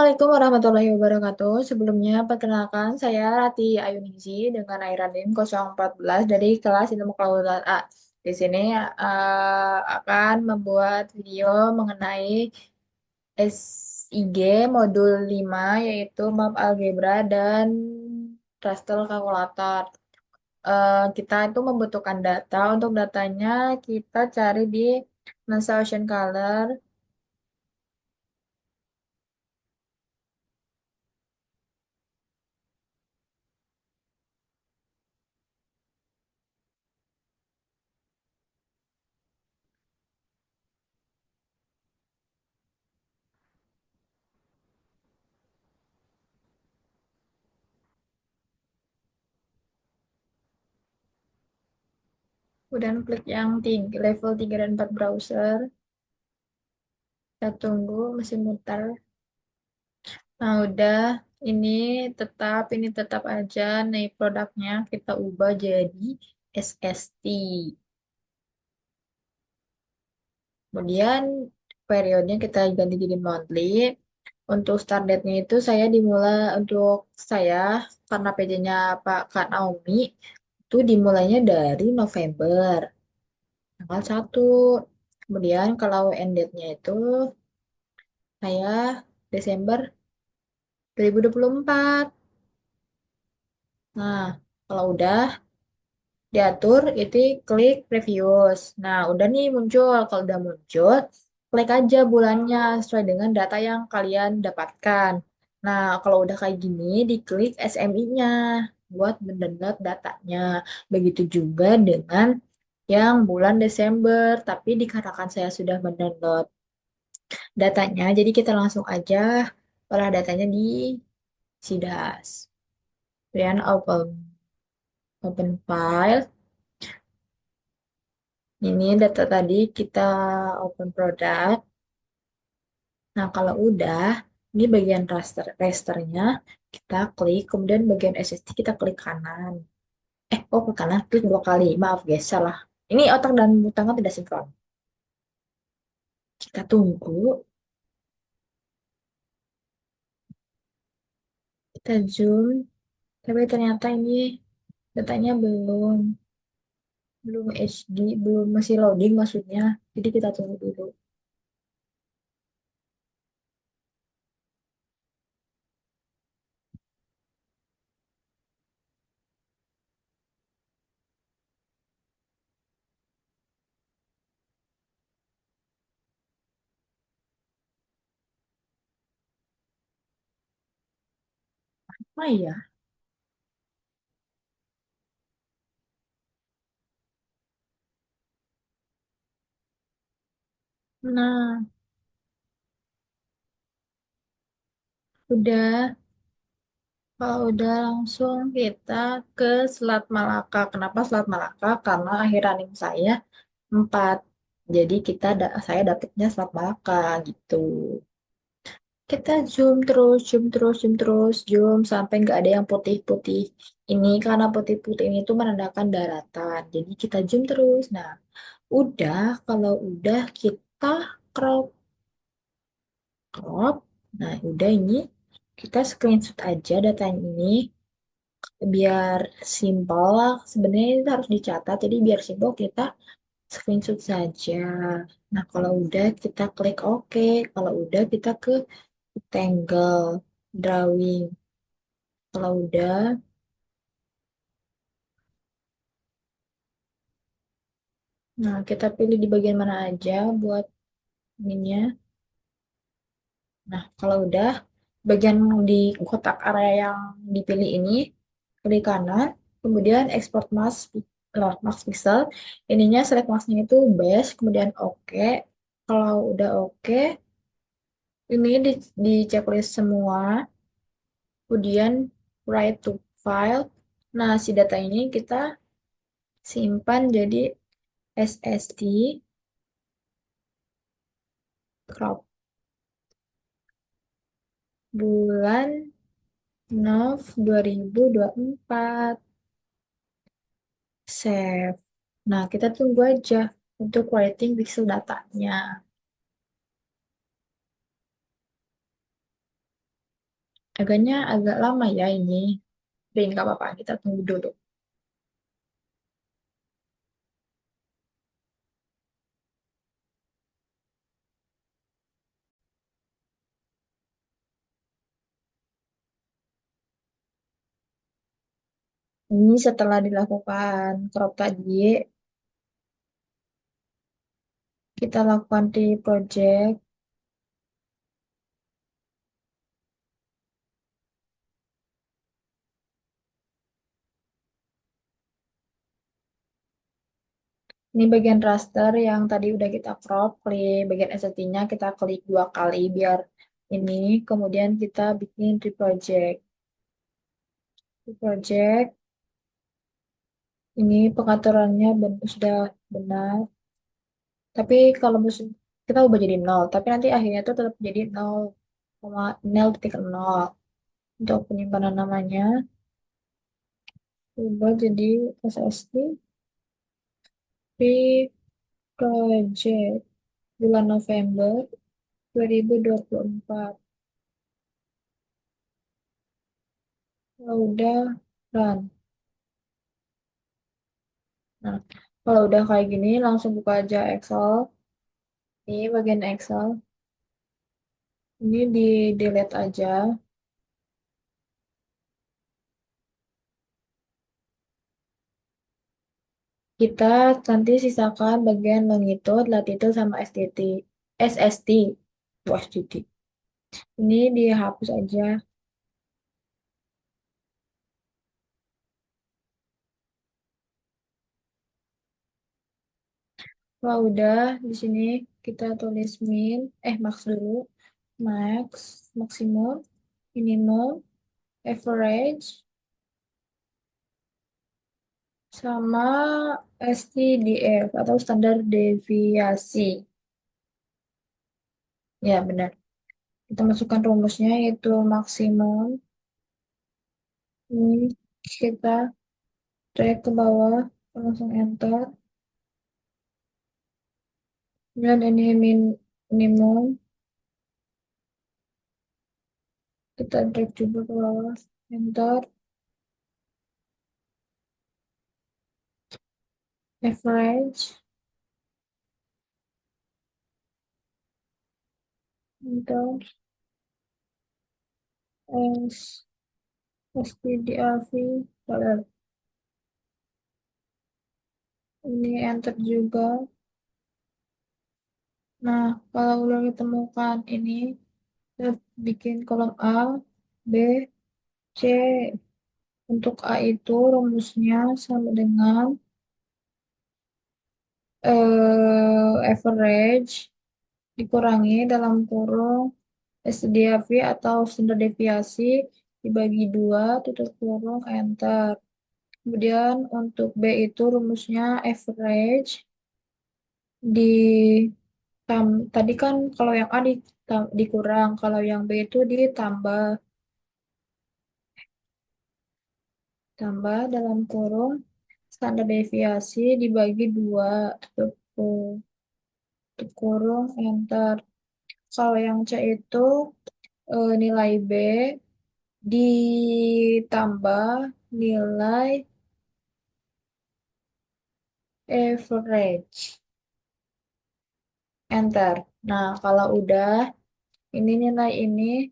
Assalamualaikum warahmatullahi wabarakatuh. Sebelumnya, perkenalkan saya Rati Ayuningsi dengan IRADIN 014 dari kelas Ilmu Kelautan A. Di sini akan membuat video mengenai SIG modul 5 yaitu map algebra dan raster kalkulator. Kita itu membutuhkan data. Untuk datanya kita cari di NASA Ocean Color. Kemudian klik yang tinggi, level 3 dan 4 browser. Kita tunggu masih muter. Nah, udah ini ini tetap aja nih produknya kita ubah jadi SST. Kemudian periodnya kita ganti jadi monthly. Untuk start date-nya itu saya dimulai untuk saya karena PJ-nya Pak Kak Naomi itu dimulainya dari November tanggal 1. Kemudian kalau end date-nya itu saya Desember 2024. Nah, kalau udah diatur, itu klik previous. Nah, udah nih muncul. Kalau udah muncul, klik aja bulannya sesuai dengan data yang kalian dapatkan. Nah, kalau udah kayak gini, diklik SMI-nya buat mendownload datanya. Begitu juga dengan yang bulan Desember, tapi dikarenakan saya sudah mendownload datanya, jadi kita langsung aja olah datanya di Sidas. Kemudian open file. Ini data tadi kita open product. Nah, kalau udah, ini bagian rasternya kita klik, kemudian bagian SSD kita klik kanan. Ke kanan, klik 2 kali. Maaf guys, salah. Ini otak dan tangan tidak sinkron. Kita tunggu, kita zoom, tapi ternyata ini datanya belum HD, belum masih loading maksudnya. Jadi kita tunggu dulu. Oh iya. Nah, udah. Kalau udah langsung kita ke Selat Malaka. Kenapa Selat Malaka? Karena akhir running saya 4. Jadi saya dapetnya Selat Malaka gitu. Kita zoom terus, zoom terus, zoom terus, zoom sampai nggak ada yang putih-putih. Ini karena putih-putih ini tuh menandakan daratan. Jadi kita zoom terus. Nah, udah, kalau udah kita crop, crop. Nah, udah ini kita screenshot aja data ini biar simpel lah. Sebenarnya itu harus dicatat, jadi biar simpel kita screenshot saja. Nah, kalau udah kita klik OK. Kalau udah kita ke Tangle Drawing. Kalau udah, nah kita pilih di bagian mana aja buat ininya. Nah, kalau udah bagian di kotak area yang dipilih ini, klik kanan, kemudian export mask, mask pixel. Ininya select masknya itu base, kemudian oke. Kalau udah oke, ini di checklist semua, kemudian write to file. Nah, si data ini kita simpan jadi SSD crop bulan Nov 2024. Save. Nah, kita tunggu aja untuk writing pixel datanya. Agaknya agak lama ya ini. Tapi nggak apa-apa, kita tunggu dulu. Ini setelah dilakukan crop tadi, kita lakukan di project. Ini bagian raster yang tadi udah kita crop, klik bagian SSD-nya kita klik 2 kali biar ini. Kemudian kita bikin di project. Di project, ini pengaturannya sudah benar. Tapi kalau musim kita ubah jadi nol, tapi nanti akhirnya itu tetap jadi 0,0,0 untuk penyimpanan namanya. Ubah jadi SSD di project bulan November 2024. Kalau udah run. Nah, kalau udah kayak gini langsung buka aja Excel. Ini bagian Excel. Ini di delete aja. Kita nanti sisakan bagian longitude, latitude, sama STT. SST. Wah, STT. Ini dihapus aja. Kalau udah di sini kita tulis max dulu. Max, maksimum, minimum, average, sama STDF atau standar deviasi. Ya, benar. Kita masukkan rumusnya yaitu maksimum. Ini kita drag ke bawah, langsung enter. Dan ini minimum, kita drag juga ke bawah, enter. Average, enter. S, STDAV, ini enter juga. Nah, kalau udah ditemukan ini, kita bikin kolom A, B, C. Untuk A itu rumusnya sama dengan average dikurangi dalam kurung SDAV atau standar deviasi dibagi 2 tutup kurung enter. Kemudian untuk B itu rumusnya average di tadi kan kalau yang A dikurang, kalau yang B itu ditambah. Tambah dalam kurung standar deviasi dibagi 2 tutup tutup kurung enter. Kalau yang C itu nilai B ditambah nilai average enter. Nah, kalau udah ini nilai ini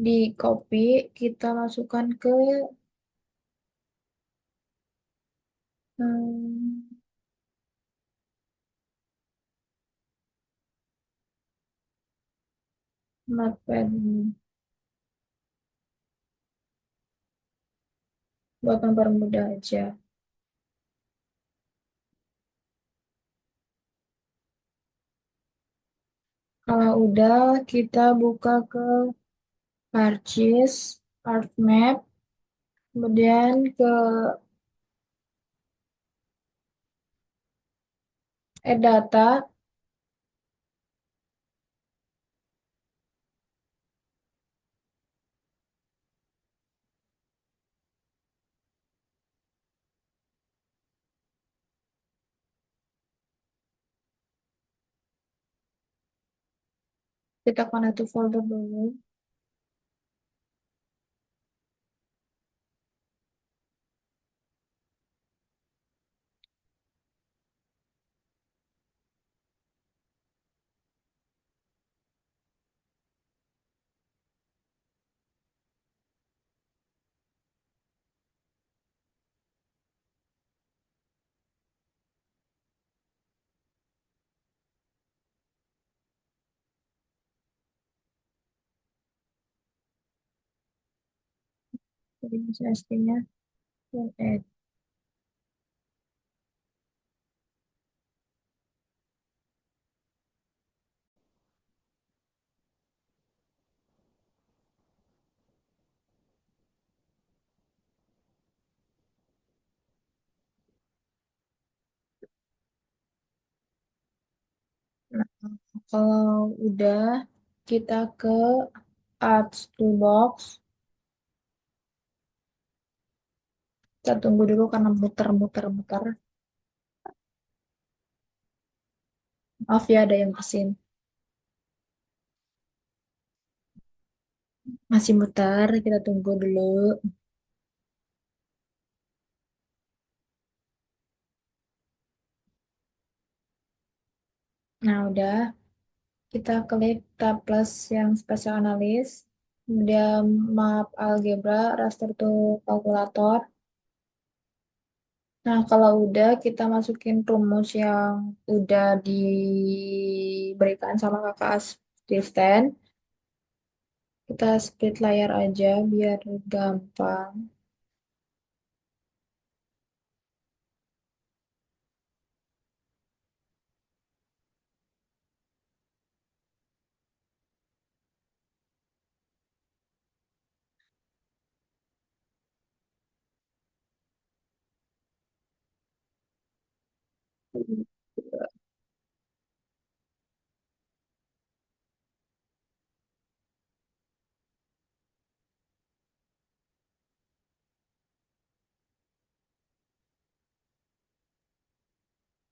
di copy, kita masukkan ke hmm, Notepad buat mempermudah aja. Kalau udah, kita buka ke Arcis, ArcMap, kemudian ke Add Data, kita connect to folder dulu. Jadi CST-nya 1.8. Nah, kalau udah, kita ke Arts Toolbox. Kita tunggu dulu karena muter-muter-muter. Maaf ya, ada yang pesin. Masih muter, kita tunggu dulu. Nah, udah. Kita klik tab plus yang special analysis. Kemudian map algebra, raster to kalkulator. Nah, kalau udah, kita masukin rumus yang udah diberikan sama kakak asisten. Kita split layar aja biar gampang.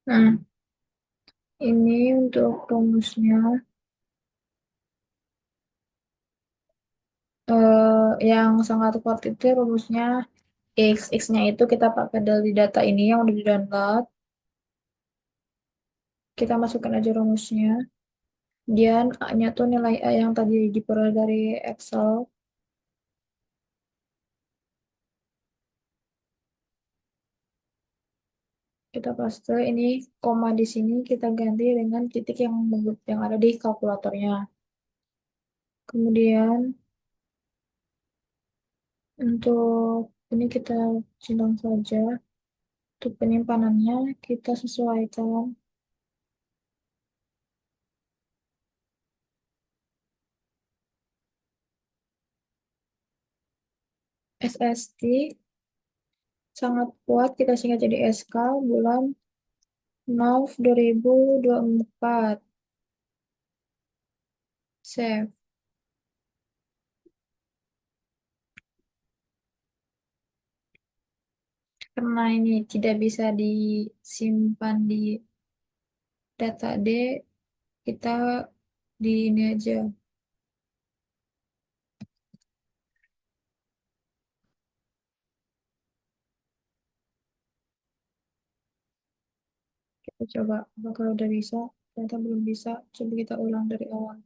Nah, ini untuk rumusnya. Yang sangat kuat itu rumusnya X. X-nya itu kita pakai dari data ini yang udah di-download. Kita masukkan aja rumusnya. Kemudian A-nya tuh nilai A yang tadi diperoleh dari Excel. Kita paste ini koma di sini kita ganti dengan titik yang ada di kalkulatornya. Kemudian untuk ini kita simpan saja. Untuk penyimpanannya kita sesuaikan SST sangat kuat kita singkat jadi SK bulan 9 2024. Save. Karena ini tidak bisa disimpan di data D, kita di ini aja. Kita coba apakah udah bisa. Ternyata belum bisa. Coba kita ulang dari awal.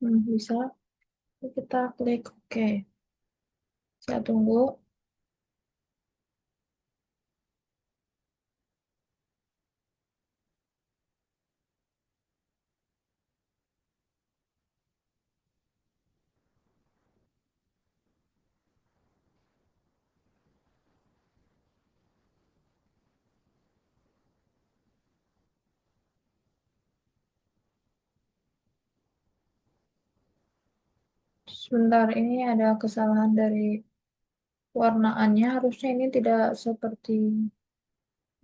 Bisa. Kita klik OK. Saya tunggu. Sebentar, ini ada kesalahan dari warnaannya. Harusnya ini tidak seperti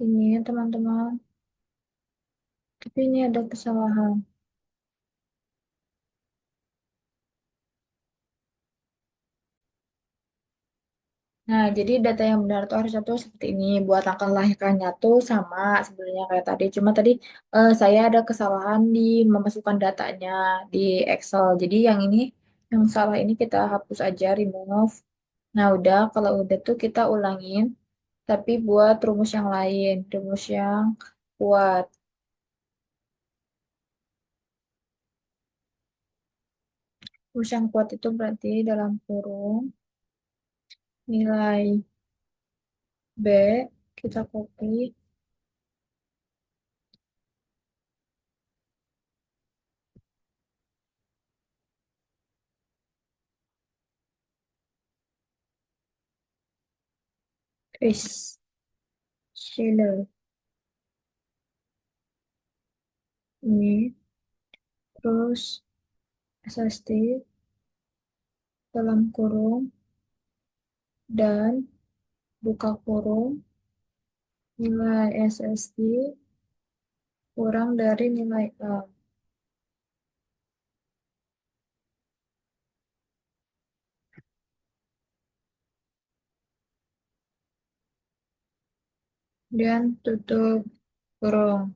ini, ya, teman-teman. Tapi ini ada kesalahan. Nah, jadi data yang benar tuh harusnya tuh seperti ini. Buat angka kelahirannya tuh sama sebenarnya kayak tadi. Cuma tadi saya ada kesalahan di memasukkan datanya di Excel. Jadi yang ini Yang salah ini kita hapus aja, remove. Nah, udah. Kalau udah tuh kita ulangin. Tapi buat rumus yang lain. Rumus yang kuat. Rumus yang kuat itu berarti dalam kurung nilai B. Kita copy. Paste. Shiller. Ini. Terus SST dalam kurung dan buka kurung nilai SST kurang dari nilai A. Dan tutup kurung.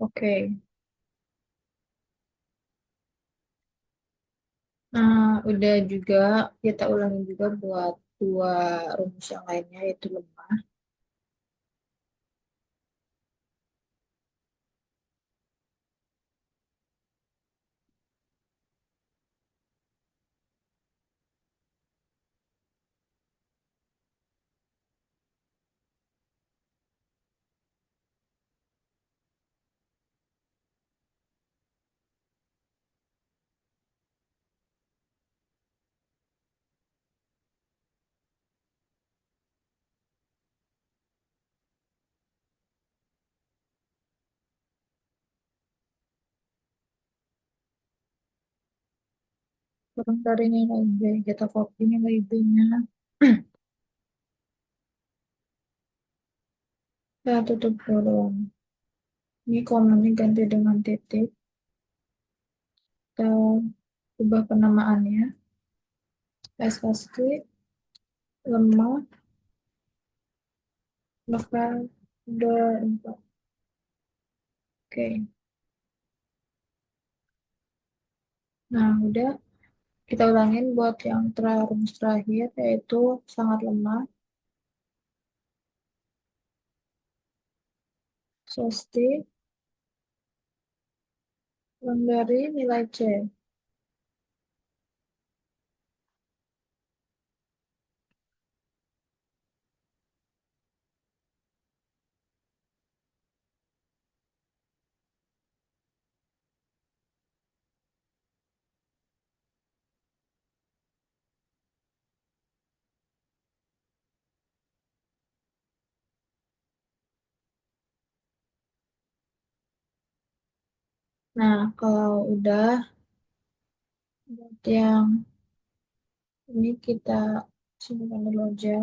Oke. Nah, udah juga kita ulangi juga buat dua rumus yang lainnya yaitu lemah. Kurang dari nilai B. Kita copy nilai B-nya. Kita tutup kurung. Ini komannya ganti dengan titik. Kita ubah penamaannya. SST lemah level 24. Oke. Nah, udah. Kita ulangin buat yang rumus terakhir, yaitu sangat lemah. SST kurang dari nilai C. Nah, kalau udah buat yang ini kita simpan dulu aja.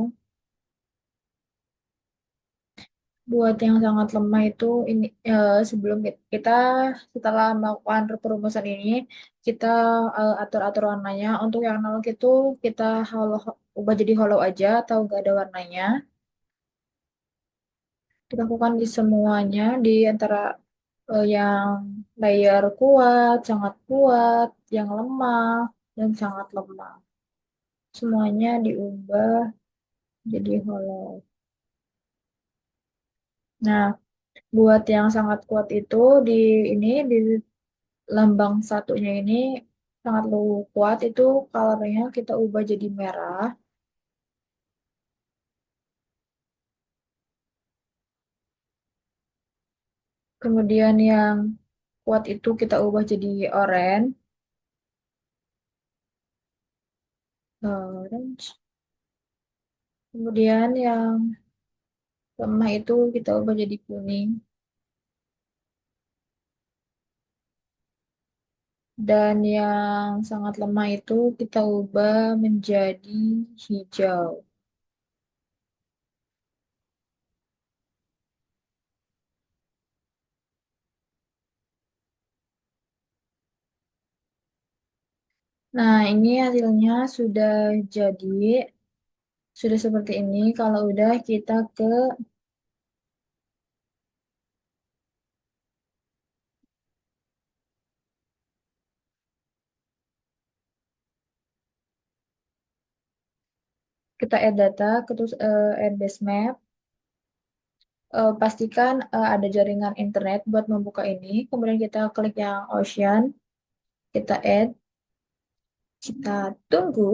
Buat yang sangat lemah itu ini sebelum kita setelah melakukan perumusan ini kita atur-atur warnanya. Untuk yang nol itu kita hollow, ubah jadi hollow aja atau gak ada warnanya. Kita lakukan di semuanya di antara yang layer kuat, yang lemah, dan sangat lemah. Semuanya diubah jadi hollow. Nah, buat yang sangat kuat itu di ini di lambang satunya ini sangat kuat itu colornya kita ubah jadi merah. Kemudian yang kuat itu kita ubah jadi orange. Orange. Kemudian yang lemah itu kita ubah jadi kuning. Dan yang sangat lemah itu kita ubah menjadi hijau. Nah, ini hasilnya sudah jadi, sudah seperti ini. Kalau udah kita add data, terus add base map. Pastikan ada jaringan internet buat membuka ini. Kemudian kita klik yang Ocean, kita add, kita tunggu.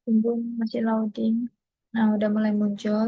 Tunggu masih loading. Nah, udah mulai muncul.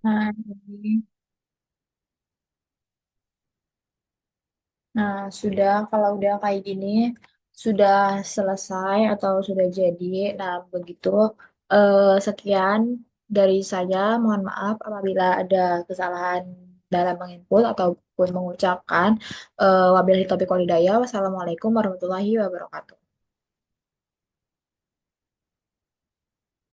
Nah, ini. Nah, sudah kalau udah kayak gini, sudah selesai atau sudah jadi. Nah, begitu. Sekian dari saya. Mohon maaf apabila ada kesalahan dalam menginput ataupun mengucapkan. Wabillahi taufiq walhidayah. Wassalamualaikum warahmatullahi wabarakatuh.